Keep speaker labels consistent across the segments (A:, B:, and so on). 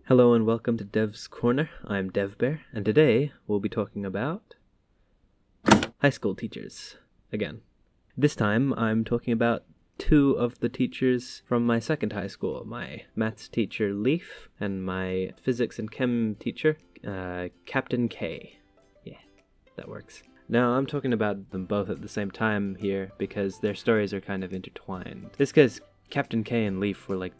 A: Hello and welcome to Dev's Corner. I'm DevBear, and today we'll be talking about high school teachers again. This time I'm talking about two of the teachers from my second high school, my maths teacher Leaf and my physics and chem teacher, Captain K. Yeah, that works. Now I'm talking about them both at the same time here because their stories are kind of intertwined. This because Captain K and Leaf were like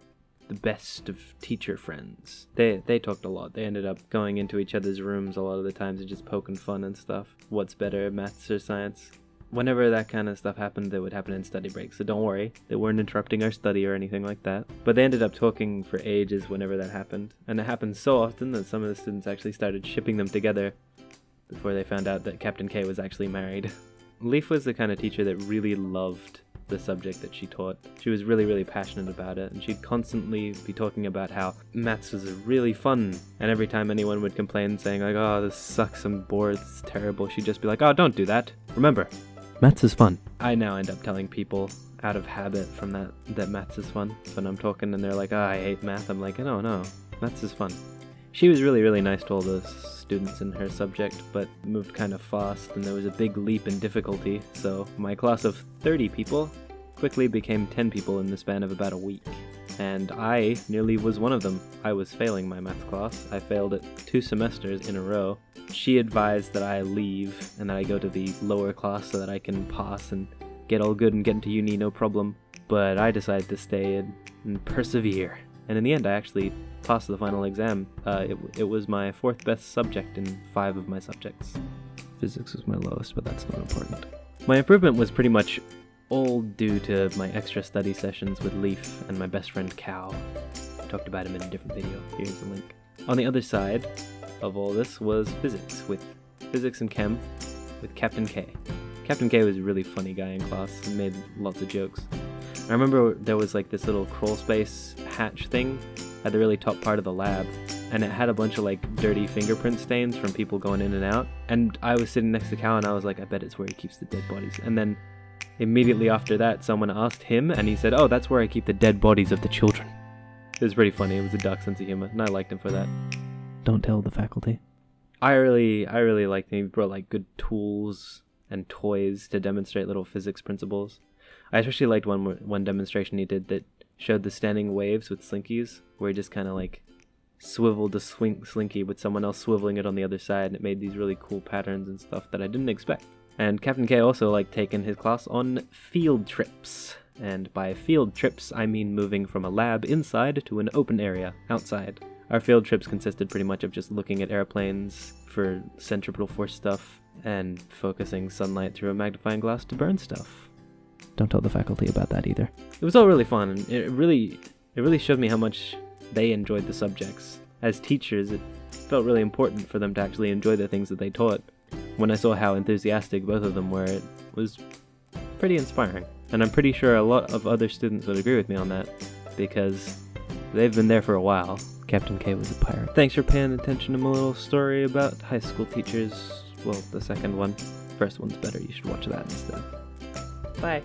A: the best of teacher friends. They talked a lot. They ended up going into each other's rooms a lot of the times and just poking fun and stuff. What's better, maths or science? Whenever that kind of stuff happened, it would happen in study breaks, so don't worry. They weren't interrupting our study or anything like that. But they ended up talking for ages whenever that happened. And it happened so often that some of the students actually started shipping them together before they found out that Captain K was actually married. Leaf was the kind of teacher that really loved the subject that she taught. She was really passionate about it, and she'd constantly be talking about how maths was really fun, and every time anyone would complain saying like, oh, this sucks, I'm bored, it's terrible, she'd just be like, oh, don't do that. Remember, maths is fun. I now end up telling people out of habit from that maths is fun. When I'm talking and they're like, oh, I hate math, I'm like, no, maths is fun. She was really nice to all the students in her subject, but moved kind of fast, and there was a big leap in difficulty, so my class of 30 people quickly became 10 people in the span of about a week. And I nearly was one of them. I was failing my math class. I failed it 2 semesters in a row. She advised that I leave and that I go to the lower class so that I can pass and get all good and get into uni no problem. But I decided to stay and persevere. And in the end, I actually passed the final exam. It was my 4th best subject in 5 of my subjects. Physics was my lowest, but that's not important. My improvement was pretty much all due to my extra study sessions with Leaf and my best friend Cow. I talked about him in a different video. Here's the link. On the other side of all this was physics, with physics and chem with Captain K. Captain K was a really funny guy in class and made lots of jokes. I remember there was like this little crawl space hatch thing at the really top part of the lab, and it had a bunch of like dirty fingerprint stains from people going in and out, and I was sitting next to Cal and I was like, I bet it's where he keeps the dead bodies. And then immediately after that someone asked him and he said, oh, that's where I keep the dead bodies of the children. It was pretty funny. It was a dark sense of humor and I liked him for that. Don't tell the faculty. I really liked him. He brought like good tools and toys to demonstrate little physics principles. I especially liked one demonstration he did that showed the standing waves with slinkies, where he just kind of like swiveled the slinky with someone else swiveling it on the other side, and it made these really cool patterns and stuff that I didn't expect. And Captain K also liked taking his class on field trips. And by field trips, I mean moving from a lab inside to an open area outside. Our field trips consisted pretty much of just looking at airplanes for centripetal force stuff and focusing sunlight through a magnifying glass to burn stuff. Don't tell the faculty about that either. It was all really fun, and it really showed me how much they enjoyed the subjects. As teachers, it felt really important for them to actually enjoy the things that they taught. When I saw how enthusiastic both of them were, it was pretty inspiring. And I'm pretty sure a lot of other students would agree with me on that, because they've been there for a while. Captain K was a pirate. Thanks for paying attention to my little story about high school teachers. Well, the second one. First one's better, you should watch that instead. Bye.